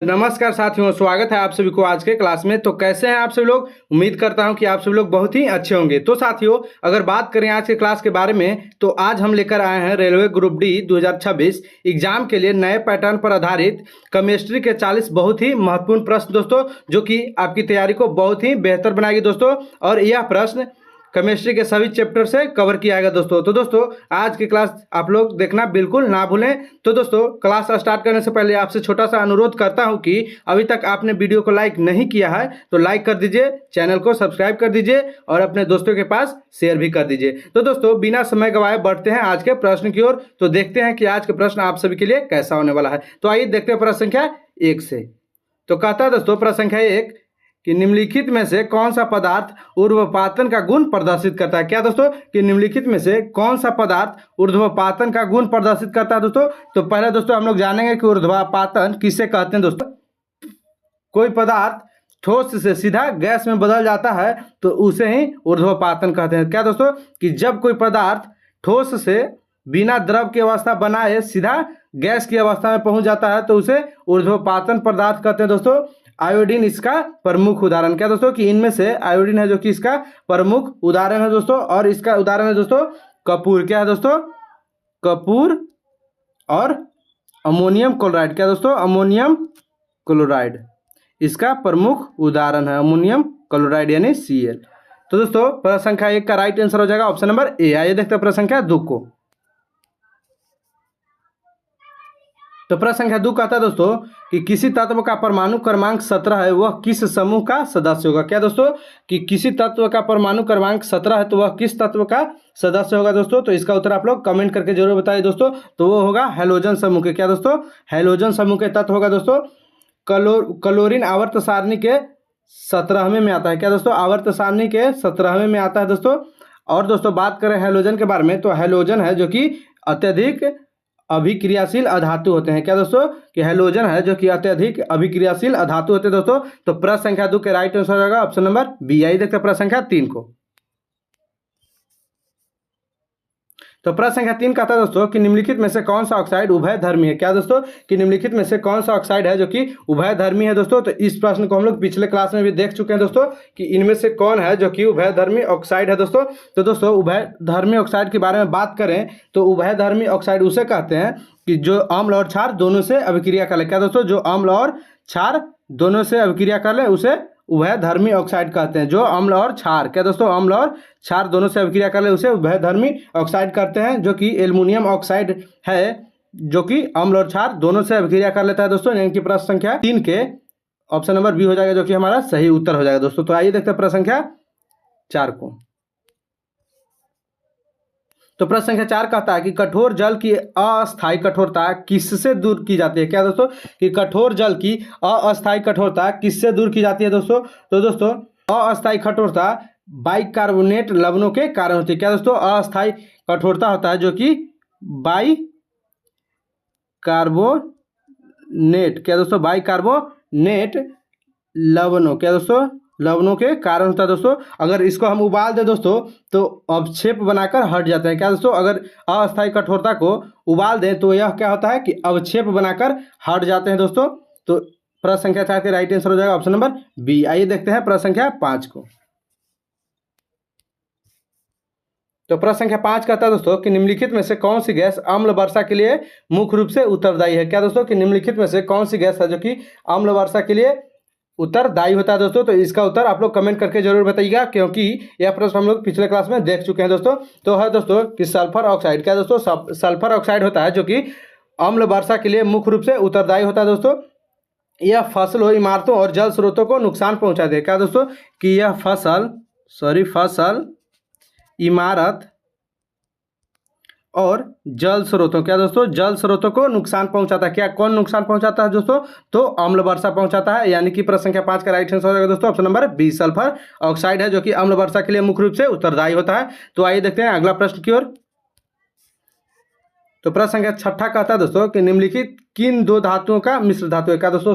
नमस्कार साथियों, स्वागत है आप सभी को आज के क्लास में। तो कैसे हैं आप सभी लोग? उम्मीद करता हूं कि आप सभी लोग बहुत ही अच्छे होंगे। तो साथियों, अगर बात करें आज के क्लास के बारे में तो आज हम लेकर आए हैं रेलवे ग्रुप डी 2026 एग्जाम के लिए नए पैटर्न पर आधारित केमिस्ट्री के 40 बहुत ही महत्वपूर्ण प्रश्न दोस्तों, जो कि आपकी तैयारी को बहुत ही बेहतर बनाएगी दोस्तों। और यह प्रश्न केमिस्ट्री के सभी चैप्टर से कवर किया जाएगा दोस्तों। तो दोस्तों, आज की क्लास आप लोग देखना बिल्कुल ना भूलें। तो दोस्तों, क्लास स्टार्ट करने से पहले आपसे छोटा सा अनुरोध करता हूं कि अभी तक आपने वीडियो को लाइक नहीं किया है तो लाइक कर दीजिए, चैनल को सब्सक्राइब कर दीजिए और अपने दोस्तों के पास शेयर भी कर दीजिए। तो दोस्तों, बिना समय गवाए बढ़ते हैं आज के प्रश्न की ओर। तो देखते हैं कि आज के प्रश्न आप सभी के लिए कैसा होने वाला है। तो आइए देखते हैं प्रश्न संख्या 1 से। तो कहता है दोस्तों, प्रश्न संख्या 1 कि निम्नलिखित में से कौन सा पदार्थ ऊर्ध्वपातन का गुण प्रदर्शित करता है। क्या दोस्तों? कि निम्नलिखित में से कौन सा पदार्थ ऊर्ध्वपातन का गुण प्रदर्शित करता है दोस्तों। तो पहले दोस्तों हम लोग जानेंगे कि ऊर्ध्वपातन किसे कहते हैं दोस्तों। कोई पदार्थ ठोस से सीधा गैस में बदल जाता है तो उसे ही ऊर्ध्वपातन कहते हैं। क्या दोस्तों? कि जब कोई पदार्थ ठोस से बिना द्रव की अवस्था बनाए सीधा गैस की अवस्था में पहुंच जाता है तो उसे ऊर्ध्वपातन पदार्थ कहते हैं दोस्तों। आयोडीन इसका प्रमुख उदाहरण। क्या दोस्तों? कि इनमें से आयोडीन है जो कि इसका प्रमुख उदाहरण है दोस्तों। और इसका उदाहरण है दोस्तों कपूर। क्या है दोस्तों? कपूर और अमोनियम क्लोराइड। क्या दोस्तों? अमोनियम क्लोराइड इसका प्रमुख उदाहरण है, अमोनियम क्लोराइड यानी Cl। तो दोस्तों, प्रश्न संख्या 1 का राइट आंसर हो जाएगा ऑप्शन नंबर ए। आइए देखते हैं प्रश्न संख्या 2 को। तो प्रश्न संख्या 2 कहता है दोस्तों कि किसी तत्व का परमाणु क्रमांक 17 है, वह किस समूह का सदस्य होगा। क्या दोस्तों? कि किसी तत्व का परमाणु क्रमांक 17 है तो वह किस तत्व का सदस्य होगा दोस्तों। तो इसका उत्तर आप लोग कमेंट करके जरूर बताइए दोस्तों। तो वो होगा हैलोजन समूह के। क्या दोस्तों? हैलोजन समूह के तत्व होगा दोस्तों। क्लोरीन आवर्त सारणी के 17वें में आता है। क्या दोस्तों? आवर्त सारणी के 17वें में आता है दोस्तों। और दोस्तों, बात करें हैलोजन के बारे में तो हैलोजन है जो कि अत्यधिक अभिक्रियाशील अधातु होते हैं। क्या दोस्तों? कि हैलोजन है जो कि अत्यधिक अभिक्रियाशील अधातु होते हैं दोस्तों। तो प्रश्न संख्या 2 के राइट आंसर हो जाएगा ऑप्शन नंबर बी। आइए देखते हैं प्रश्न संख्या 3 को। तो प्रश्न संख्या 3 कहता है दोस्तों कि निम्नलिखित में से कौन सा ऑक्साइड उभयधर्मी है। क्या दोस्तों? कि निम्नलिखित में से कौन सा ऑक्साइड है जो कि उभयधर्मी है दोस्तों। तो इस प्रश्न को हम लोग पिछले क्लास में भी देख चुके हैं दोस्तों कि इनमें से कौन है जो कि उभयधर्मी ऑक्साइड है दोस्तों। तो दोस्तों, उभयधर्मी ऑक्साइड के बारे में बात करें तो उभयधर्मी ऑक्साइड उसे कहते हैं कि जो अम्ल और क्षार दोनों से अभिक्रिया कर ले। क्या दोस्तों? जो अम्ल और क्षार दोनों से अभिक्रिया कर ले उसे उभयधर्मी ऑक्साइड कहते हैं। जो अम्ल और क्षार, क्या दोस्तों? अम्ल और क्षार दोनों से अभिक्रिया कर ले उसे उभयधर्मी ऑक्साइड कहते हैं। जो कि एल्युमिनियम ऑक्साइड है जो कि अम्ल और क्षार दोनों से अभिक्रिया कर लेता है दोस्तों। यानी कि प्रश्न संख्या 3 के ऑप्शन नंबर बी हो जाएगा जो कि हमारा सही उत्तर हो जाएगा दोस्तों। तो आइए देखते हैं प्रश्न संख्या 4 को। तो प्रश्न संख्या 4 कहता है कि कठोर जल की अस्थायी कठोरता किससे दूर की जाती है। क्या दोस्तों? कि कठोर जल की अस्थायी कठोरता किससे दूर की जाती है दोस्तों। तो दोस्तों, अस्थायी कठोरता बाइकार्बोनेट लवणों के कारण होती है। क्या दोस्तों? अस्थायी कठोरता होता है जो कि बाइकार्बोनेट, क्या दोस्तों? बाइकार्बोनेट लवणों, क्या दोस्तों? लवणों के कारण होता है दोस्तों। अगर इसको हम उबाल दें दोस्तों तो अवक्षेप बनाकर हट जाते हैं। क्या दोस्तों? अगर अस्थायी कठोरता को उबाल दें तो यह क्या होता है कि अवक्षेप बनाकर हट जाते हैं दोस्तों। तो प्रश्न संख्या 4 के राइट आंसर हो जाएगा ऑप्शन नंबर बी। आइए देखते हैं प्रश्न संख्या 5 को। तो प्रश्न संख्या 5 कहता है दोस्तों कि निम्नलिखित में से कौन सी गैस अम्ल वर्षा के लिए मुख्य रूप से उत्तरदायी है। क्या दोस्तों? कि निम्नलिखित में से कौन सी गैस है जो कि अम्ल वर्षा के लिए उत्तरदायी होता है दोस्तों। तो इसका उत्तर आप लोग कमेंट करके जरूर बताइएगा क्योंकि यह प्रश्न हम लोग पिछले क्लास में देख चुके हैं दोस्तों। तो है दोस्तों कि सल्फर ऑक्साइड। क्या दोस्तों? सल्फर ऑक्साइड होता है जो कि अम्ल वर्षा के लिए मुख्य रूप से उत्तरदायी होता है दोस्तों। यह फसलों, इमारतों और जल स्रोतों को नुकसान पहुंचाते हैं। क्या दोस्तों? कि यह फसल, इमारत और जल स्रोतों, क्या दोस्तों? जल स्रोतों को नुकसान पहुंचाता है। क्या कौन नुकसान पहुंचाता है दोस्तों? तो अम्ल वर्षा पहुंचाता है। यानी कि प्रश्न संख्या 5 का राइट आंसर हो जाएगा दोस्तों option number B. Sulphur oxide है जो कि अम्ल वर्षा के लिए मुख्य रूप से उत्तरदायी होता है। तो आइए देखते हैं अगला प्रश्न की ओर। तो प्रश्न संख्या 6 कहता है दोस्तों कि निम्नलिखित किन दो धातुओं का मिश्र धातु है। क्या दोस्तों?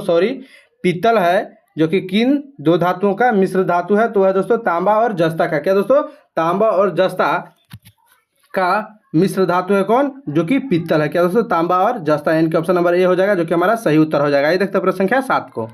पीतल है जो कि किन दो धातुओं का मिश्र धातु है। तो है दोस्तों तांबा और जस्ता का। क्या दोस्तों? तांबा और जस्ता का मिश्र धातु है कौन, जो कि पीतल है। क्या दोस्तों, तांबा और जस्ता, यानी कि ऑप्शन नंबर ए हो जाएगा, जो कि हमारा सही उत्तर हो जाएगा। ये देखते हैं प्रश्न संख्या 7 को।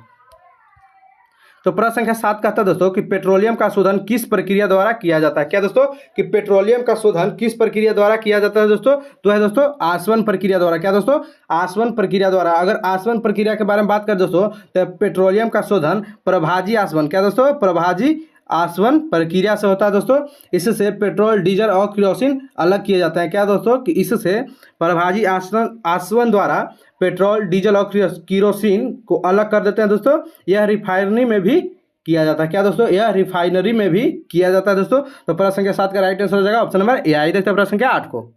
तो प्रश्न संख्या 7 कहता है दोस्तों कि पेट्रोलियम का शोधन किस प्रक्रिया द्वारा किया जाता है। क्या दोस्तों, कि पेट्रोलियम का शोधन किस प्रक्रिया द्वारा किया जाता है दोस्तों, तो है दोस्तों आसवन प्रक्रिया द्वारा। क्या दोस्तों, आसवन प्रक्रिया द्वारा। अगर आसवन प्रक्रिया के बारे में बात करें दोस्तों, तो पेट्रोलियम का शोधन प्रभाजी आसवन, क्या दोस्तों, प्रभाजी आसवन प्रक्रिया से होता है दोस्तों। इससे पेट्रोल, डीजल और केरोसिन अलग किए जाते हैं। क्या दोस्तों, कि इससे प्रभाजी आसवन द्वारा पेट्रोल, डीजल और केरोसिन को अलग कर देते हैं दोस्तों। यह रिफाइनरी में भी किया जाता है। क्या दोस्तों, यह रिफाइनरी में भी किया जाता है दोस्तों। तो प्रश्न संख्या 7 का राइट आंसर हो जाएगा ऑप्शन नंबर ए। आई देखते हैं प्रश्न संख्या 8 को।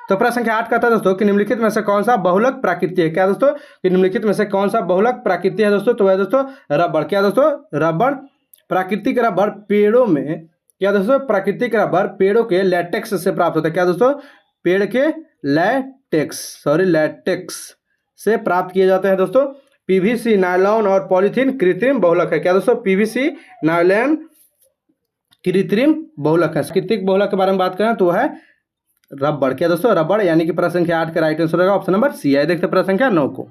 तो प्रश्न संख्या 8 कहता है दोस्तों कि निम्नलिखित में से कौन सा बहुलक प्राकृति है। क्या दोस्तों, कि निम्नलिखित में से कौन सा बहुलक प्राकृति है दोस्तों, तो वह दोस्तों रबड़। क्या दोस्तों, रबड़। प्राकृतिक रबड़ पेड़ों में, क्या दोस्तों, प्राकृतिक रबड़ पेड़ों के लैटेक्स से प्राप्त होता है। क्या दोस्तों, पेड़ के लैटेक्स से प्राप्त किए जाते हैं दोस्तों। पीवीसी, नायलॉन और पॉलीथीन कृत्रिम बहुलक है। क्या दोस्तों, पीवीसी, नायलॉन कृत्रिम बहुलक है। प्राकृतिक बहुलक के बारे में बात करें तो वह है रबड़। क्या दोस्तों, रबड़, यानी कि प्रश्न संख्या 8 का राइट आंसर होगा ऑप्शन नंबर सी। है देखते हैं प्रश्न संख्या 9 को।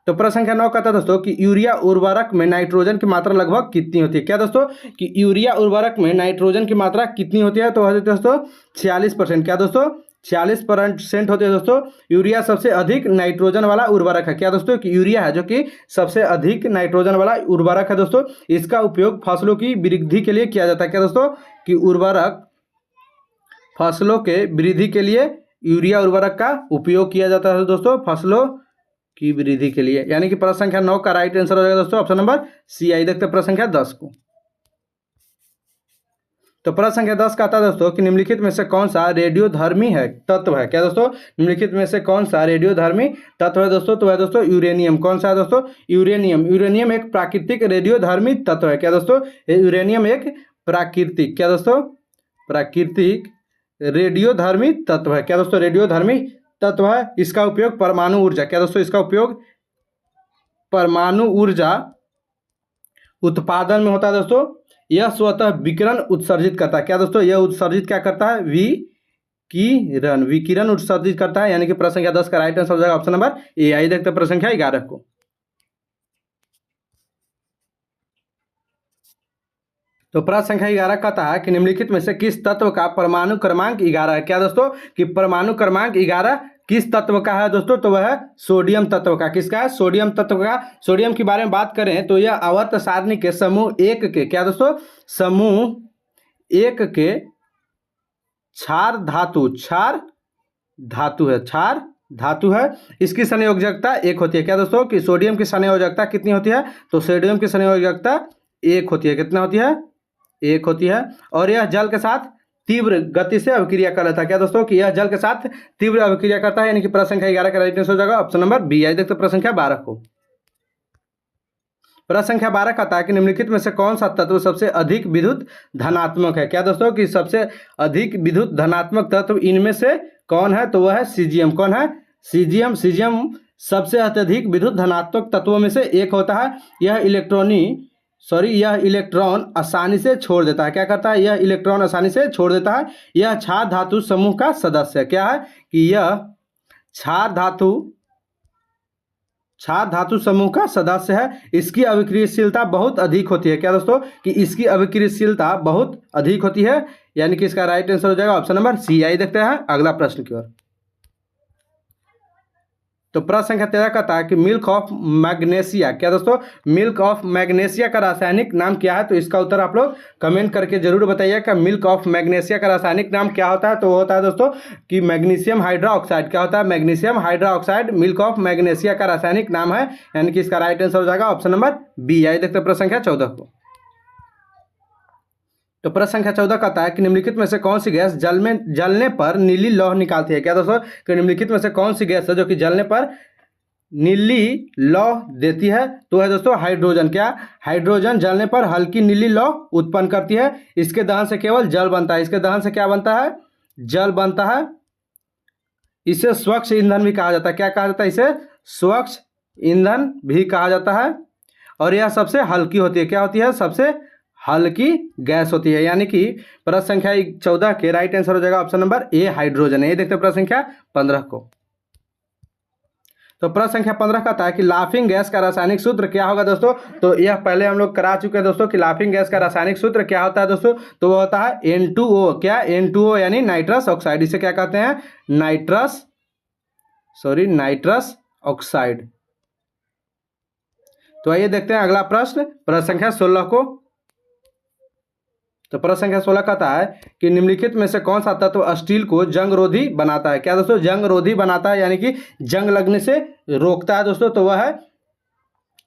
तो प्रश्न संख्या 9 कहता है दोस्तों कि यूरिया उर्वरक में नाइट्रोजन की मात्रा लगभग कितनी होती है। क्या दोस्तों, कि यूरिया उर्वरक में नाइट्रोजन की मात्रा कितनी होती है, तो वह दोस्तों 46%। क्या दोस्तों, 46% होती है दोस्तों। यूरिया सबसे अधिक नाइट्रोजन वाला उर्वरक है। क्या दोस्तों, कि यूरिया है जो कि सबसे अधिक नाइट्रोजन वाला उर्वरक है दोस्तों। इसका उपयोग फसलों की वृद्धि के लिए किया जाता है। क्या दोस्तों, कि उर्वरक फसलों के वृद्धि के लिए यूरिया उर्वरक का उपयोग किया जाता है दोस्तों, फसलों की वृद्धि के लिए। यानी कि प्रश्न संख्या 9 का राइट आंसर हो जाएगा दोस्तों ऑप्शन नंबर सी। आई देखते हैं प्रश्न संख्या 10 को। तो प्रश्न संख्या 10 कहता है दोस्तों कि निम्नलिखित में से कौन सा रेडियोधर्मी है तत्व है। क्या दोस्तों, निम्नलिखित में से कौन सा रेडियोधर्मी तत्व है दोस्तों, तो है दोस्तों यूरेनियम। कौन सा है दोस्तों, यूरेनियम। यूरेनियम एक प्राकृतिक रेडियोधर्मी तत्व है। क्या दोस्तों, यूरेनियम एक प्राकृतिक, क्या दोस्तों, प्राकृतिक रेडियोधर्मी तत्व है। क्या दोस्तों, रेडियोधर्मी तत्व है। इसका उपयोग परमाणु ऊर्जा, क्या दोस्तों, इसका उपयोग परमाणु ऊर्जा उत्पादन में होता है दोस्तों। यह स्वतः विकिरण उत्सर्जित करता है। क्या दोस्तों, यह उत्सर्जित क्या करता है, विकिरण उत्सर्जित करता है। यानी कि प्रश्न संख्या 10 का राइट आंसर हो जाएगा ऑप्शन नंबर ए। आई देखते हैं प्रश्न संख्या 11 को। तो प्रश्न संख्या 11 कहता है कि निम्नलिखित में से किस तत्व का परमाणु क्रमांक 11 है। क्या दोस्तों, कि परमाणु क्रमांक 11 किस तत्व का है दोस्तों, तो वह है सोडियम तत्व का। किसका है, सोडियम तत्व का। सोडियम के बारे में बात करें तो यह आवर्त सारणी के समूह 1 के, क्या दोस्तों, समूह 1 के क्षार धातु है। इसकी संयोजकता 1 होती है। क्या दोस्तों, कि सोडियम की संयोजकता कितनी होती है, तो सोडियम की संयोजकता 1 होती है। कितना होती है, 1 होती है। और यह जल के साथ तीव्र गति से अभिक्रिया कर लेता है। क्या दोस्तों, कि यह जल के साथ तीव्र अभिक्रिया करता है। यानी कि प्रश्न संख्या 11 का राइट आंसर हो जाएगा ऑप्शन नंबर बी। आई देखते हैं प्रश्न संख्या 12 को। प्रश्न संख्या 12 कहता है कि निम्नलिखित में से कौन सा तत्व सबसे अधिक विद्युत धनात्मक है। क्या दोस्तों, कि सबसे अधिक विद्युत धनात्मक तत्व इनमें से कौन है, तो वह है सीजियम। कौन है, सीजियम। सीजियम सबसे अत्यधिक विद्युत धनात्मक तत्वों में से एक होता है। यह इलेक्ट्रॉन आसानी से छोड़ देता है। क्या करता है, यह इलेक्ट्रॉन आसानी से छोड़ देता है। यह क्षार धातु समूह का सदस्य है। क्या है, कि यह क्षार धातु समूह का सदस्य है। इसकी अभिक्रियाशीलता बहुत अधिक होती है। क्या दोस्तों, कि इसकी अभिक्रियाशीलता बहुत अधिक होती है। यानी कि इसका राइट आंसर हो जाएगा ऑप्शन नंबर सी। आई देखते हैं अगला प्रश्न की ओर। तो प्रश्न संख्या 13 कहता है कि मिल्क ऑफ मैग्नेशिया। क्या दोस्तों, मिल्क ऑफ मैग्नेशिया का रासायनिक नाम क्या है, तो इसका उत्तर आप लोग कमेंट करके जरूर बताइएगा। मिल्क ऑफ मैग्नेशिया का रासायनिक नाम क्या होता है, तो वो होता है दोस्तों कि मैग्नीशियम हाइड्रोक्साइड। क्या होता है, magnesium hydroxide milk of magnesia का रासायनिक नाम है। यानी कि इसका राइट आंसर हो जाएगा ऑप्शन नंबर बी। आई देखते हैं प्रश्न संख्या 14 को। तो प्रश्न संख्या 14 कहता है कि निम्नलिखित में से कौन सी गैस जलने पर नीली लौह निकालती है। क्या दोस्तों, कि निम्नलिखित में से कौन सी गैस है जो कि जलने पर नीली लौह देती है, तो है दोस्तों हाइड्रोजन। क्या, हाइड्रोजन जलने पर हल्की नीली लौह उत्पन्न करती है। इसके दहन से केवल जल बनता है। इसके दहन से क्या बनता है, जल बनता है। इसे स्वच्छ ईंधन भी कहा जाता है। क्या कहा जाता है, इसे स्वच्छ ईंधन भी कहा जाता है। और यह सबसे हल्की होती है। क्या होती है, सबसे हल्की गैस होती है, यानी कि प्रश्न संख्या 14 के राइट आंसर हो जाएगा ऑप्शन नंबर ए हाइड्रोजन है। ये देखते हैं प्रश्न संख्या 15 को। तो प्रश्न संख्या 15 कहता है कि लाफिंग गैस का रासायनिक सूत्र क्या होगा दोस्तों। तो यह पहले हम लोग करा चुके हैं दोस्तों कि लाफिंग गैस का रासायनिक सूत्र क्या होता है दोस्तों। तो वो होता है N2O। क्या N2O यानी नाइट्रस ऑक्साइड। इसे क्या कहते हैं, नाइट्रस ऑक्साइड। तो आइए देखते हैं अगला प्रश्न, प्रश्न संख्या 16 को। तो प्रश्न संख्या 16 कहता है कि निम्नलिखित में से कौन सा तत्व स्टील को जंग रोधी बनाता है। क्या दोस्तों, जंग रोधी बनाता है, यानी कि जंग लगने से रोकता है दोस्तों। तो वह है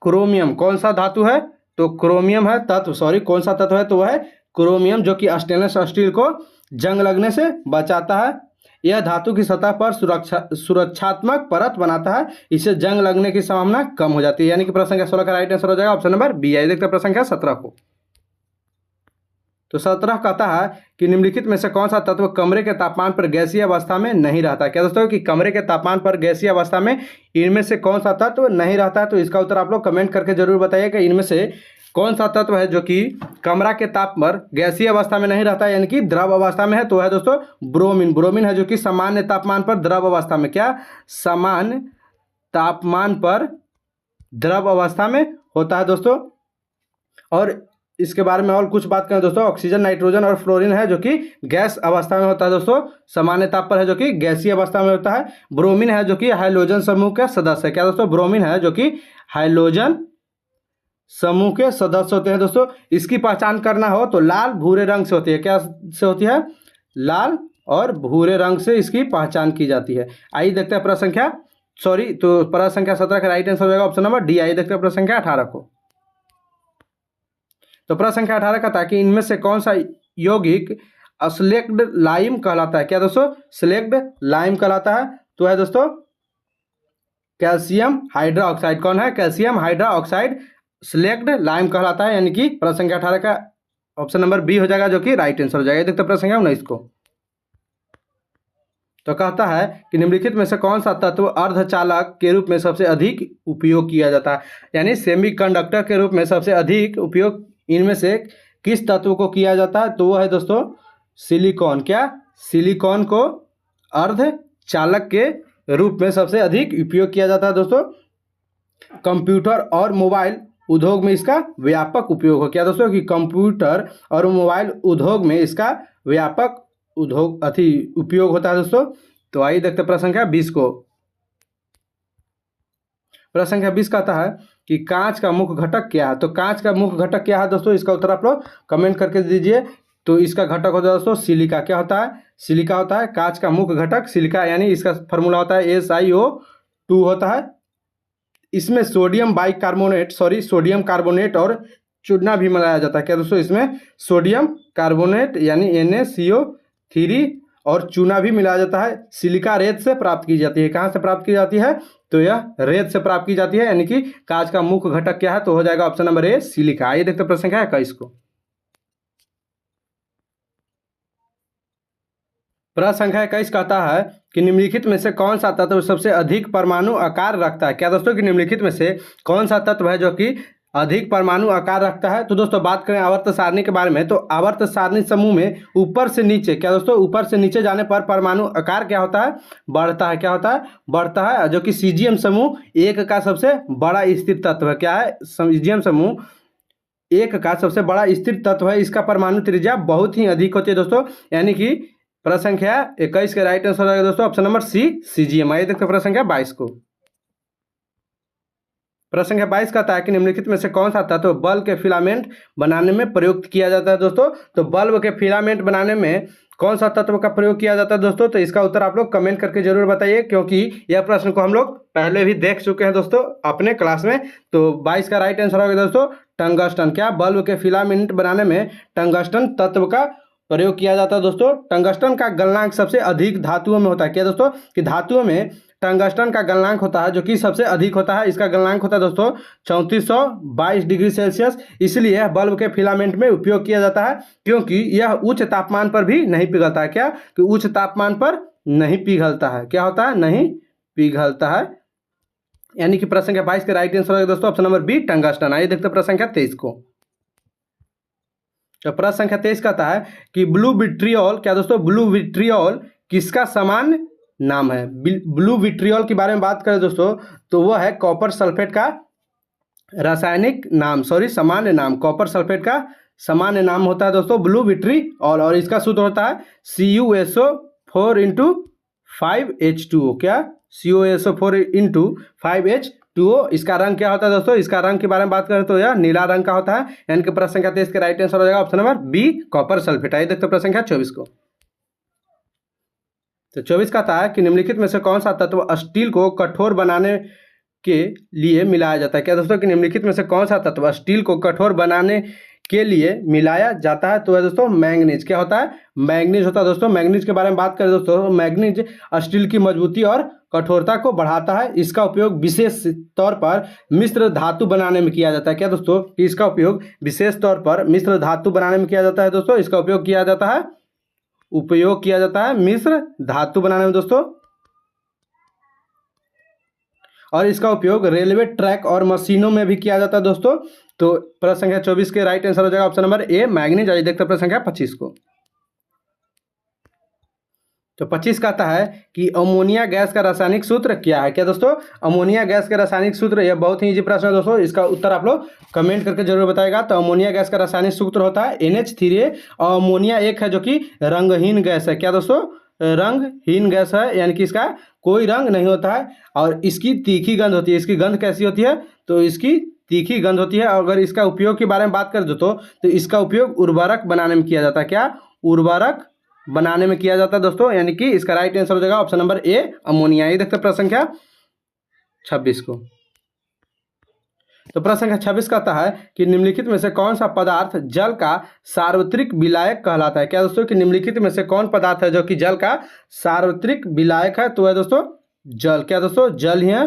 क्रोमियम। कौन सा धातु है, तो क्रोमियम है तत्व, कौन सा तत्व है, तो वह है क्रोमियम, जो कि स्टेनलेस स्टील को जंग लगने से बचाता है। यह धातु की सतह पर सुरक्षात्मक परत बनाता है, इससे जंग लगने की संभावना कम हो जाती है। यानी कि प्रश्न संख्या 16 का राइट आंसर हो जाएगा ऑप्शन नंबर बी। आइए देखते हैं प्रश्न संख्या 17 को। तो 17 कहता है कि निम्नलिखित में से कौन सा तत्व कमरे के तापमान पर गैसीय अवस्था में नहीं रहता है। क्या दोस्तों, कि कमरे के तापमान पर गैसीय अवस्था में इनमें से कौन सा तत्व नहीं रहता है। तो इसका उत्तर आप लोग कमेंट करके जरूर बताइए कि इनमें से कौन सा तत्व है जो कि कमरा के ताप पर गैसीय अवस्था में नहीं रहता है, यानी कि द्रव अवस्था में है। तो है दोस्तों ब्रोमीन। ब्रोमीन है जो कि सामान्य तापमान पर द्रव अवस्था में, क्या सामान्य तापमान पर द्रव अवस्था में होता है दोस्तों। और इसके बारे में और कुछ बात करें दोस्तों, ऑक्सीजन, नाइट्रोजन और फ्लोरीन है जो कि गैस अवस्था में होता है दोस्तों, सामान्य ताप पर है जो कि गैसीय अवस्था में होता है। ब्रोमीन है जो कि हाइड्रोजन समूह का सदस्य है। क्या दोस्तों, ब्रोमीन है जो कि हाइड्रोजन समूह के सदस्य होते हैं दोस्तों। इसकी पहचान करना हो तो लाल भूरे रंग से होती है। क्या से होती है, लाल और भूरे रंग से इसकी पहचान की जाती है। आइए देखते हैं प्रश्न संख्या प्रश्न संख्या 17 का राइट आंसर हो जाएगा ऑप्शन नंबर डी। आइए देखते हैं प्रश्न संख्या 18 को। तो प्रश्न संख्या 18 कहता है कि इनमें से कौन सा यौगिक स्लेक्ड लाइम कहलाता है। क्या दोस्तों, स्लेक्ड लाइम कहलाता है। तो है दोस्तों कैल्शियम हाइड्रोक्साइड। कौन है, कैल्शियम हाइड्रोक्साइड स्लेक्ड लाइम कहलाता है। यानी कि प्रश्न संख्या 18 का ऑप्शन नंबर बी हो जाएगा जो कि राइट आंसर हो जाएगा। देखते प्रश्न संख्या 19 को। तो कहता है कि निम्नलिखित में से कौन सा तत्व अर्धचालक के रूप में सबसे अधिक उपयोग किया जाता है, यानी सेमीकंडक्टर के रूप में सबसे अधिक उपयोग इनमें से किस तत्व को किया जाता है। तो वो है दोस्तों सिलिकॉन। क्या, सिलिकॉन को अर्धचालक के रूप में सबसे अधिक उपयोग किया जाता है दोस्तों। कंप्यूटर और मोबाइल उद्योग में इसका व्यापक उपयोग हो। क्या दोस्तों, कि कंप्यूटर और मोबाइल उद्योग में इसका व्यापक उपयोग होता है दोस्तों। तो आइए देखते प्रश्न संख्या 20 को। प्रश्न संख्या 20 कहता है कि कांच का मुख्य घटक क्या है। तो कांच का मुख्य घटक क्या है दोस्तों, इसका उत्तर आप लोग कमेंट करके दीजिए। तो इसका घटक होता है दोस्तों सिलिका। क्या होता है, सिलिका होता है कांच का मुख्य घटक सिलिका, यानी इसका फॉर्मूला होता है SiO2 होता है। इसमें सोडियम कार्बोनेट और चूना भी मिलाया जाता है। क्या दोस्तों, इसमें सोडियम कार्बोनेट यानी NaCO3 और चूना भी मिलाया जाता है। सिलिका रेत से प्राप्त की जाती है। कहाँ से प्राप्त की जाती है, तो यह रेत से प्राप्त की जाती है। यानी कि कांच का मुख्य घटक क्या है, तो हो जाएगा ऑप्शन नंबर ए सिलिका। आइए देखते प्रश्न संख्या 21 को। प्रश्न संख्या 21 कहता है कि निम्नलिखित में से कौन सा तत्व सबसे अधिक परमाणु आकार रखता है। क्या दोस्तों, कि निम्नलिखित में से कौन सा तत्व है जो कि अधिक परमाणु आकार रखता है। तो दोस्तों बात करें आवर्त सारणी के बारे में, तो आवर्त सारणी समूह में ऊपर से नीचे, क्या दोस्तों, ऊपर से नीचे जाने पर परमाणु आकार क्या होता है, बढ़ता है। क्या होता है, बढ़ता है, जो कि सीजियम समूह 1 का सबसे बड़ा स्थिर तत्व है। क्या है, सीजियम समूह 1 का सबसे बड़ा स्थिर तत्व है। इसका परमाणु त्रिज्या बहुत ही अधिक होती है दोस्तों। यानी कि प्रश्न संख्या 21 का राइट आंसर हो जाएगा दोस्तों ऑप्शन नंबर सी सीजियम। आइए देखते प्रश्न संख्या 22 को। प्रश्न संख्या 22 कहता है कि निम्नलिखित में से कौन सा तत्व बल्ब के फिलामेंट बनाने में प्रयुक्त किया जाता है दोस्तों। तो बल्ब के फिलामेंट बनाने में कौन सा तत्व का प्रयोग किया जाता है दोस्तों। तो इसका उत्तर आप लोग कमेंट करके जरूर बताइए, क्योंकि यह प्रश्न को हम लोग पहले भी देख चुके हैं दोस्तों अपने क्लास में। तो 22 का राइट आंसर होगा दोस्तों टंगस्टन। क्या, बल्ब के फिलामेंट बनाने में टंगस्टन तत्व का प्रयोग किया जाता है दोस्तों। टंगस्टन का गलनांक सबसे अधिक धातुओं में होता है। क्या दोस्तों, कि धातुओं में टंगस्टन का गलनांक होता है जो कि सबसे अधिक होता है। इसका गलनांक होता है दोस्तों 3422 डिग्री सेल्सियस। इसलिए यह बल्ब के फिलामेंट में उपयोग किया जाता है, क्योंकि यह उच्च तापमान पर भी नहीं पिघलता है। क्या, कि उच्च तापमान पर नहीं पिघलता है। क्या होता है, नहीं पिघलता है। यानी कि प्रश्न संख्या 22 के राइट आंसर होगा दोस्तों ऑप्शन नंबर बी टंगस्टन। आइए देखते हैं प्रश्न संख्या 23 को। तो प्रश्न संख्या 23 कहता है कि ब्लू विट्रियोल, क्या दोस्तों, ब्लू विट्रियोल किसका सामान्य नाम है? ब्लू विट्रियोल के बारे में बात करें दोस्तों तो वह है कॉपर सल्फेट का रासायनिक नाम, सॉरी सामान्य नाम। कॉपर सल्फेट का सामान्य नाम होता है दोस्तों ब्लू विट्रियोल, और इसका सूत्र होता है CuSO4 इंटू 5H2O। क्या? CuSO4 into 5H2O। इसका रंग क्या होता है दोस्तों? इसका रंग के बारे में बात करें तो यह नीला रंग का होता है, यानी कि प्रश्न संख्या 23 के राइट आंसर हो जाएगा option number B, copper sulphate. आइए देखते हैं प्रश्न संख्या 24 को। तो 24 कहता है कि निम्नलिखित में से कौन सा तत्व स्टील को कठोर बनाने के लिए मिलाया जाता है? क्या दोस्तों, कि निम्नलिखित में से कौन सा तत्व स्टील को कठोर बनाने के लिए मिलाया जाता है? तो है दोस्तों मैंगनीज। क्या होता है? मैंगनीज होता है दोस्तों। मैंगनीज के बारे में बात करें दोस्तों, मैंगनीज स्टील की मजबूती और कठोरता को बढ़ाता है। इसका उपयोग विशेष तौर पर मिश्र धातु बनाने में किया जाता है। क्या दोस्तों, कि इसका उपयोग विशेष तौर पर मिश्र धातु बनाने में किया जाता है दोस्तों। इसका उपयोग किया जाता है मिश्र धातु बनाने में दोस्तों, और इसका उपयोग रेलवे ट्रैक और मशीनों में भी किया जाता है दोस्तों। तो प्रश्न संख्या 24 के राइट आंसर हो जाएगा ऑप्शन नंबर ए, मैंगनीज। आइए देखते हैं प्रश्न संख्या 25 को। तो 25 कहता है कि अमोनिया गैस का रासायनिक सूत्र क्या है? क्या दोस्तों, अमोनिया गैस का रासायनिक सूत्र, यह बहुत ही इजी प्रश्न है दोस्तों। इसका उत्तर आप लोग कमेंट करके जरूर बताएगा। तो अमोनिया गैस का रासायनिक सूत्र होता है NH3A। अमोनिया एक है जो कि रंगहीन गैस है। क्या दोस्तों, रंगहीन गैस है, यानी कि इसका कोई रंग नहीं होता है, और इसकी तीखी गंध होती है। इसकी गंध कैसी होती है? तो इसकी तीखी गंध होती है। अगर इसका उपयोग के बारे में बात करें दोस्तों तो इसका उपयोग उर्वरक बनाने में किया जाता है। क्या? उर्वरक बनाने में किया जाता है दोस्तों, यानी कि इसका राइट आंसर हो जाएगा ऑप्शन नंबर ए, अमोनिया। ये देखते हैं प्रश्न संख्या 26 को। तो प्रश्न संख्या 26 कहता है कि निम्नलिखित में से कौन सा पदार्थ जल का सार्वत्रिक विलायक कहलाता है? क्या दोस्तों, कि निम्नलिखित में से कौन पदार्थ है जो कि जल का सार्वत्रिक विलायक है? तो है दोस्तों जल। क्या दोस्तों, जल ही है।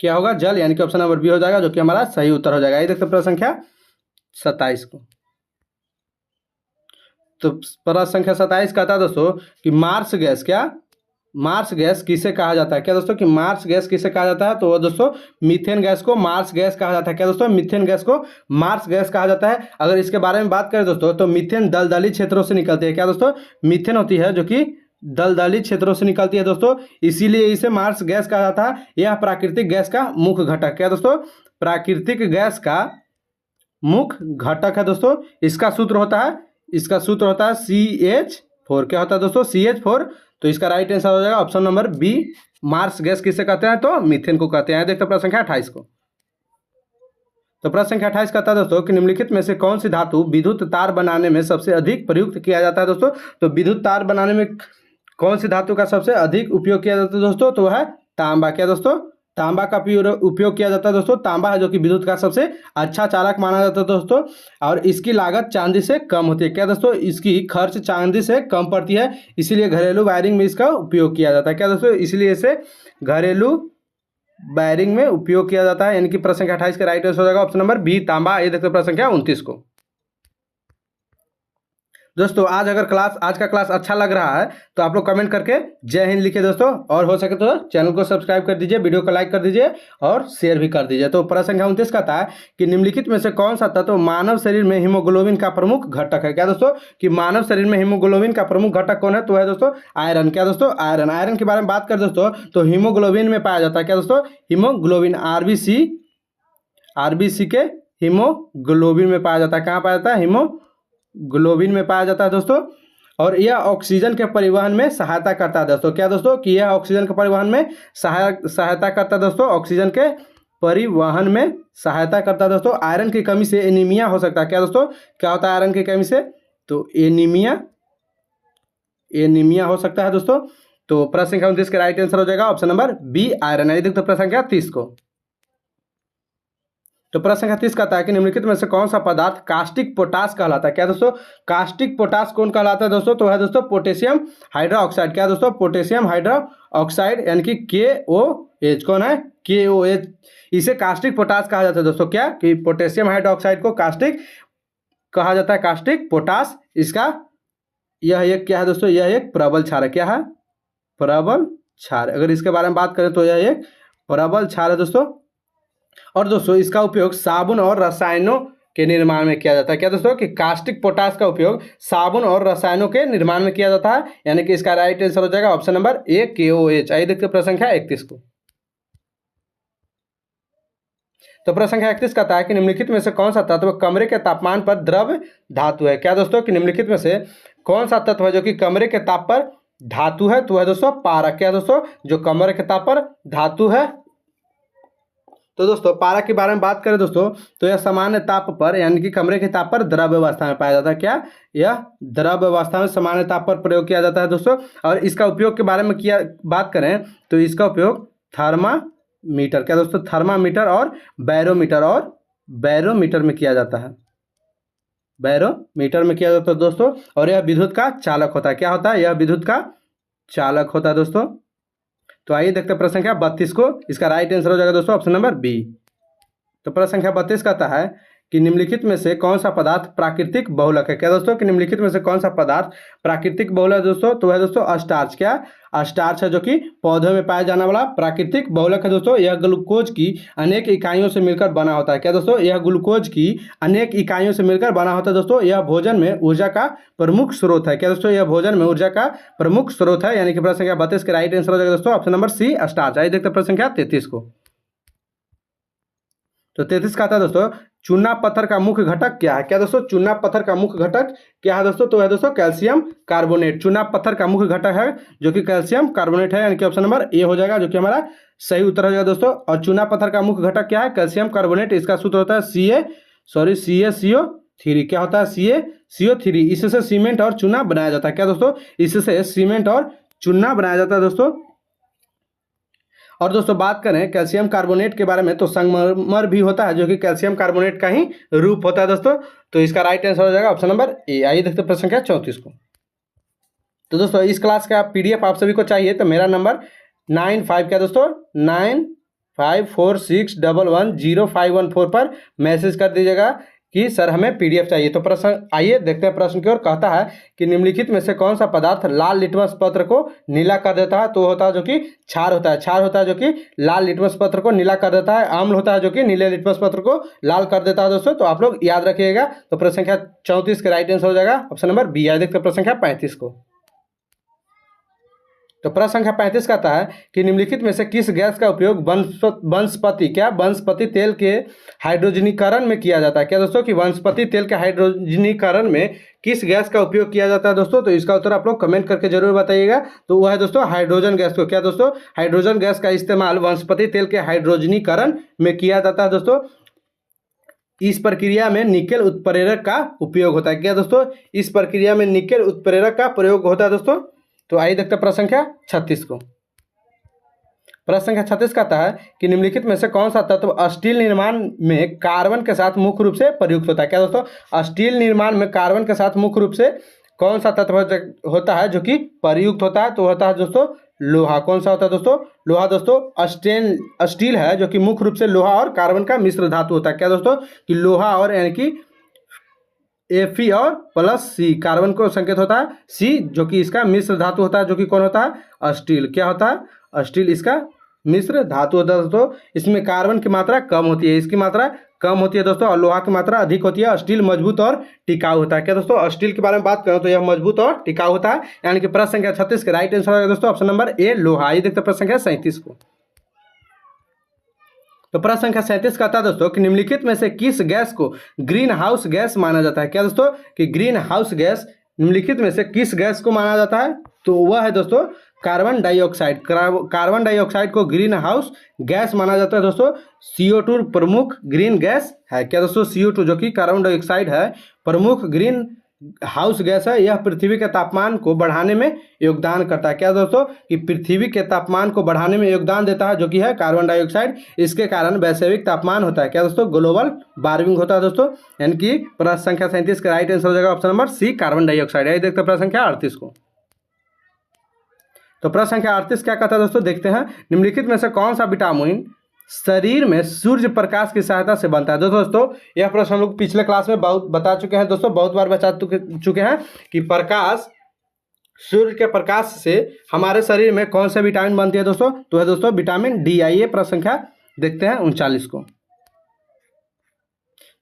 क्या होगा? जल, यानी कि ऑप्शन नंबर बी हो जाएगा, जो कि हमारा सही उत्तर हो जाएगा। ये देखते हैं प्रश्न संख्या 27 को। तो प्रश्न संख्या 27 कहता है दोस्तों कि मार्स गैस, क्या मार्स गैस किसे कहा जाता है? क्या दोस्तों, कि मार्स गैस किसे कहा जाता है? तो दोस्तों मीथेन गैस को मार्स गैस कहा जाता है। क्या दोस्तों, मीथेन गैस को मार्स गैस कहा जाता है। अगर इसके बारे में बात करें दोस्तों तो मीथेन दलदली क्षेत्रों से निकलती है। क्या दोस्तों, मीथेन होती है जो कि दलदली क्षेत्रों से निकलती है दोस्तों, इसीलिए इसे मार्स गैस कहा जाता है। यह प्राकृतिक गैस का मुख्य घटक। क्या दोस्तों, प्राकृतिक गैस का मुख्य घटक है दोस्तों। इसका सूत्र होता है CH4। क्या होता है दोस्तों? CH4। तो इसका राइट आंसर हो जाएगा option number B, marsh gas किसे कहते हैं? तो मीथेन को कहते हैं। देखते हैं प्रश्न संख्या 28 को। तो प्रश्न संख्या 28 कहता है दोस्तों कि निम्नलिखित में से कौन सी धातु विद्युत तार बनाने में सबसे अधिक प्रयुक्त किया जाता है दोस्तों? तो विद्युत तार बनाने में कौन सी धातु का सबसे अधिक उपयोग किया जाता है दोस्तों? तो वह है तांबा। क्या दोस्तों, तांबा का उपयोग किया जाता है दोस्तों। तांबा है जो कि विद्युत का सबसे अच्छा चालक माना जाता है दोस्तों, और इसकी लागत चांदी से कम होती है। क्या दोस्तों, इसकी खर्च चांदी से कम पड़ती है, इसीलिए घरेलू वायरिंग में इसका उपयोग किया जाता है। क्या दोस्तों, इसलिए इसे घरेलू वायरिंग में उपयोग किया जाता है, यानी कि प्रश्न संख्या 28 का राइट आंसर हो जाएगा ऑप्शन नंबर बी, तांबा। ये देखते हैं प्रश्न संख्या 29 को। दोस्तों आज का क्लास अच्छा लग रहा है तो आप लोग कमेंट करके जय हिंद लिखिए दोस्तों, और हो सके तो चैनल को सब्सक्राइब कर दीजिए, वीडियो को लाइक कर दीजिए और शेयर भी कर दीजिए। तो प्रश्न संख्या 29 कहता है कि निम्नलिखित में से कौन सा तत्व मानव शरीर में हीमोग्लोबिन का प्रमुख घटक है? क्या दोस्तों, कि मानव शरीर में हीमोग्लोबिन का प्रमुख घटक कौन है? तो है दोस्तों आयरन। क्या दोस्तों, आयरन। आयरन के बारे में बात करें दोस्तों तो हीमोग्लोबिन में पाया जाता है। क्या दोस्तों, हीमोग्लोबिन आरबीसी के हीमोग्लोबिन में पाया जाता है। कहाँ पाया जाता है? हीमोग्लोबिन में पाया जाता है दोस्तों, और यह ऑक्सीजन के परिवहन में सहायता करता है दोस्तों। क्या दोस्तों, कि यह ऑक्सीजन के परिवहन में सहायता करता है दोस्तों, ऑक्सीजन के परिवहन में सहायता करता है दोस्तों। आयरन की कमी से एनीमिया हो सकता है। क्या दोस्तों, क्या होता है आयरन की कमी से? तो एनीमिया हो सकता है दोस्तों। तो प्रश्न संख्या 29 का राइट आंसर हो जाएगा ऑप्शन नंबर बी, आयरन है। देखते प्रश्न संख्या 30 को। तो प्रश्न संख्या 30 कहता है कि निम्नलिखित में से कौन सा पदार्थ कास्टिक पोटास कहलाता है? क्या दोस्तों, कास्टिक पोटास कौन कहलाता है दोस्तों? तो है दोस्तों पोटेशियम हाइड्रोक्साइड। क्या दोस्तों, पोटेशियम हाइड्रोक्साइड, यानी कि KOH। कौन है? KOH। इसे कास्टिक पोटास कहा जाता है दोस्तों। क्या, कि पोटेशियम हाइड्रोक्साइड को कास्टिक कहा जाता है, कास्टिक पोटास। इसका यह एक क्या है दोस्तों, यह एक प्रबल क्षार है। क्या है? प्रबल क्षार। अगर इसके बारे में बात करें तो यह एक प्रबल क्षार है दोस्तों। और दोस्तों इसका उपयोग साबुन और रसायनों के निर्माण में किया जाता है। क्या दोस्तों कि कास्टिक पोटास का उपयोग साबुन और रसायनों के निर्माण में किया जाता है, यानी कि इसका राइट आंसर हो जाएगा ऑप्शन नंबर ए KOH। आइए देखते हैं प्रश्न संख्या 31 को। तो प्रश्न संख्या 31 कहता है कि निम्नलिखित में से कौन सा तत्व कमरे के तापमान पर द्रव धातु है। क्या दोस्तों कि निम्नलिखित में से कौन सा तत्व है जो कि कमरे के ताप पर धातु है, तो है दोस्तों पारा। क्या दोस्तों जो कमरे के ताप पर धातु है। तो दोस्तों पारा के बारे में बात करें दोस्तों, तो यह सामान्य ताप पर यानी कि कमरे के ताप पर द्रव अवस्था में पाया जाता है। क्या यह द्रव अवस्था में सामान्य ताप पर प्रयोग किया जाता है दोस्तों। और इसका उपयोग के बारे में बात करें तो इसका उपयोग थर्मामीटर, क्या दोस्तों थर्मामीटर और बैरोमीटर में किया जाता है। बैरोमीटर में किया जाता है दोस्तों। और यह विद्युत का चालक होता है। क्या होता है, यह विद्युत का चालक होता है दोस्तों। तो आइए देखते हैं प्रश्न संख्या 32 को। इसका राइट आंसर हो जाएगा दोस्तों ऑप्शन नंबर बी। तो प्रश्न संख्या 32 कहता है कि निम्नलिखित में से कौन सा पदार्थ प्राकृतिक बहुलक है। क्या दोस्तों कि निम्नलिखित में से कौन सा पदार्थ प्राकृतिक बहुलक है दोस्तों, तो है दोस्तों स्टार्च। क्या स्टार्च है जो कि पौधों में पाया जाने वाला प्राकृतिक बहुलक है दोस्तों। यह ग्लूकोज की अनेक इकाइयों से मिलकर बना होता है। क्या दोस्तों यह ग्लूकोज की अनेक इकाइयों से मिलकर बना होता है दोस्तों। यह भोजन में ऊर्जा का प्रमुख स्रोत है। क्या दोस्तों यह भोजन में ऊर्जा का प्रमुख स्रोत है, यानी कि प्रश्न संख्या 32 के राइट आंसर हो जाएगा दोस्तों ऑप्शन नंबर सी स्टार्च। आइए देखते हैं प्रश्न संख्या 33 को। तो 33 का था दोस्तों चूना पत्थर का मुख्य घटक क्या है। क्या दोस्तों चूना पत्थर का मुख्य घटक क्या है दोस्तों, तो है दोस्तों कैल्शियम कार्बोनेट। चूना पत्थर का मुख्य घटक है जो कि कैल्शियम कार्बोनेट है, यानी कि ऑप्शन नंबर ए हो जाएगा जो कि हमारा सही उत्तर हो जाएगा दोस्तों। और चूना पत्थर का मुख्य घटक क्या है, कैल्शियम कार्बोनेट। इसका सूत्र होता है CaCO3। क्या होता है CaCO3। इससे सीमेंट और चूना बनाया जाता है। क्या दोस्तों इससे सीमेंट और चूना बनाया जाता है दोस्तों। और दोस्तों बात करें कैल्शियम कार्बोनेट के बारे में, तो संगमरमर भी होता है जो कि कैल्शियम कार्बोनेट का ही रूप होता है दोस्तों। तो इसका राइट आंसर हो जाएगा ऑप्शन नंबर ए। आइए देखते हैं प्रश्न संख्या 34 को। तो दोस्तों इस क्लास का PDF आप सभी को चाहिए तो मेरा नंबर 95 क्या दोस्तों 9546110514 पर मैसेज कर दीजिएगा कि सर हमें PDF चाहिए। तो प्रश्न आइए देखते हैं प्रश्न की ओर। कहता है कि निम्नलिखित में से कौन सा पदार्थ लाल लिटमस पत्र को नीला कर देता है, तो होता है जो कि क्षार होता है। क्षार होता है जो कि लाल लिटमस पत्र को नीला कर देता है। अम्ल होता है जो कि नीले लिटमस पत्र को लाल कर देता है दोस्तों। तो आप लोग याद रखिएगा। तो प्रश्न संख्या 34 के राइट आंसर हो जाएगा ऑप्शन नंबर बी। आइए देखते हैं प्रश्न संख्या 35 को। तो प्रश्न संख्या 35 कहता है कि निम्नलिखित में से किस गैस का उपयोग वनस्पति तेल के हाइड्रोजनीकरण में किया जाता है। क्या दोस्तों कि वनस्पति तेल के हाइड्रोजनीकरण में किस गैस का उपयोग किया जाता है दोस्तों। तो इसका उत्तर आप लोग कमेंट करके जरूर बताइएगा। तो वह है दोस्तों हाइड्रोजन गैस को। क्या दोस्तों हाइड्रोजन गैस का इस्तेमाल वनस्पति तेल के हाइड्रोजनीकरण में किया जाता है दोस्तों। इस प्रक्रिया में निकेल उत्प्रेरक का उपयोग होता है। क्या दोस्तों इस प्रक्रिया में निकेल उत्प्रेरक का प्रयोग होता है दोस्तों। तो आइए देखते हैं प्रश्न संख्या 36 को। प्रश्न संख्या 36 कहता है कि निम्नलिखित में से कौन सा तत्व स्टील निर्माण में कार्बन के साथ मुख्य रूप से प्रयुक्त होता है। क्या दोस्तों स्टील निर्माण में कार्बन के साथ मुख्य रूप से कौन सा तत्व होता है जो कि प्रयुक्त होता है, तो होता है दोस्तों लोहा। कौन सा होता है दोस्तों लोहा। दोस्तों स्टील है जो कि मुख्य रूप से लोहा और कार्बन का मिश्र धातु होता है। क्या दोस्तों कि लोहा और यानी कि Fe और +C कार्बन को संकेत होता है C जो कि इसका मिश्र धातु होता है जो कि कौन होता है स्टील। क्या होता है स्टील इसका मिश्र धातु होता है दोस्तों। इसमें कार्बन की मात्रा कम होती है, इसकी मात्रा कम होती है दोस्तों, और लोहा की मात्रा अधिक होती है। स्टील मजबूत और टिकाऊ होता है। क्या दोस्तों स्टील के बारे में बात करें तो यह मजबूत और टिकाऊ होता है, यानी कि प्रश्न संख्या 36 के राइट आंसर होगा दोस्तों ऑप्शन नंबर ए लोहा। आइए देखते हैं प्रश्न संख्या 37 को। तो प्रश्न संख्या 37 कहता है दोस्तों कि निम्नलिखित में से किस गैस को ग्रीन हाउस गैस माना जाता है। क्या दोस्तों कि ग्रीन हाउस गैस निम्नलिखित में से किस गैस को माना जाता है, तो वह है दोस्तों कार्बन डाइऑक्साइड। कार्बन डाइऑक्साइड को ग्रीन हाउस गैस माना जाता है दोस्तों। CO2 प्रमुख ग्रीन गैस है। क्या दोस्तों CO2 जो कि कार्बन डाइऑक्साइड है प्रमुख ग्रीन हाउस गैस है। यह पृथ्वी के तापमान को बढ़ाने में योगदान करता है। क्या दोस्तों कि पृथ्वी के तापमान को बढ़ाने में योगदान देता है जो कि है कार्बन डाइऑक्साइड। इसके कारण वैश्विक तापमान होता है। क्या दोस्तों ग्लोबल वार्मिंग होता है दोस्तों, यानी कि प्रश्न संख्या 37 का राइट आंसर हो जाएगा option number C carbon dioxide. आइए देखते हैं प्रश्न संख्या 38 को। तो प्रश्न संख्या 38 क्या कहता है दोस्तों देखते हैं। निम्नलिखित में से कौन सा विटामिन शरीर में सूर्य प्रकाश की सहायता से बनता है। दोस्तों यह प्रश्न हम लोग पिछले क्लास में बहुत बता चुके हैं दोस्तों, बहुत बार बता चुके हैं कि प्रकाश सूर्य के प्रकाश से हमारे शरीर में कौन सा विटामिन बनती है दोस्तों, तो है दोस्तों विटामिन डी। आइए प्रश्न संख्या देखते हैं 39 को।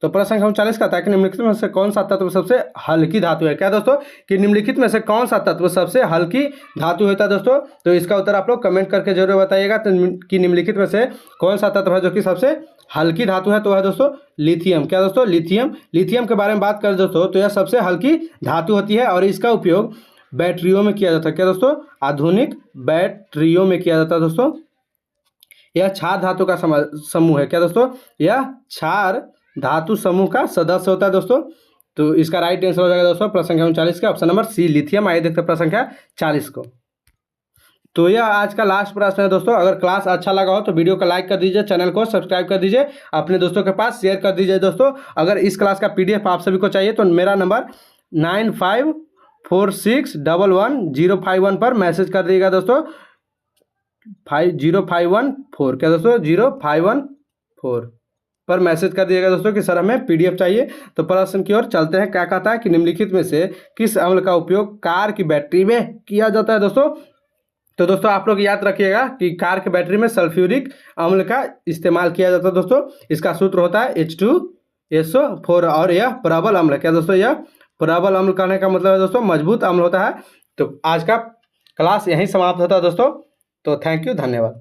तो प्रश्न संख्या 39 का था कि निम्नलिखित में से कौन सा तत्व सबसे हल्की धातु है। क्या दोस्तों, कि निम्नलिखित में से कौन सा तत्व सबसे हल्की धातु होता है दोस्तों। तो इसका उत्तर आप लोग कमेंट करके जरूर बताइएगा। तो कि निम्नलिखित में से कौन सा तत्व है जो कि सबसे हल्की धातु है, तो है दोस्तों लिथियम। क्या दोस्तों, लिथियम। लिथियम के बारे में बात करें दोस्तों तो यह सबसे हल्की धातु होती है और इसका उपयोग बैटरियों में किया जाता है। क्या दोस्तों, आधुनिक बैटरियों में किया जाता है दोस्तों। यह क्षार धातु का समूह है। क्या दोस्तों, यह क्षार धातु समूह का सदस्य होता है दोस्तों। तो इसका राइट आंसर हो जाएगा दोस्तों प्रश्न संख्या 39 का ऑप्शन नंबर सी, लिथियम। आइए देखते हैं प्रश्न संख्या 40 को। तो यह आज का लास्ट प्रश्न है दोस्तों। अगर क्लास अच्छा लगा हो तो वीडियो को लाइक कर दीजिए, चैनल को सब्सक्राइब कर दीजिए, अपने दोस्तों के पास शेयर कर दीजिए दोस्तों। अगर इस क्लास का PDF आप सभी को चाहिए तो मेरा नंबर 9546111051 पर मैसेज कर दीजिएगा दोस्तों। 0514, क्या दोस्तों, 0514 पर मैसेज कर दिएगा दोस्तों कि सर हमें PDF चाहिए। तो प्रश्न की ओर चलते हैं। क्या कहता है कि निम्नलिखित में से किस अम्ल का उपयोग कार की बैटरी में किया जाता है दोस्तों। तो दोस्तों आप लोग याद रखिएगा कि कार की बैटरी में सल्फ्यूरिक अम्ल का इस्तेमाल किया जाता है दोस्तों। इसका सूत्र होता है H2SO4 और यह प्रबल अम्ल है। क्या दोस्तों, यह प्रबल अम्ल कहने का मतलब है दोस्तों मजबूत अम्ल होता है। तो आज का क्लास यहीं समाप्त होता है दोस्तों। तो थैंक यू, धन्यवाद।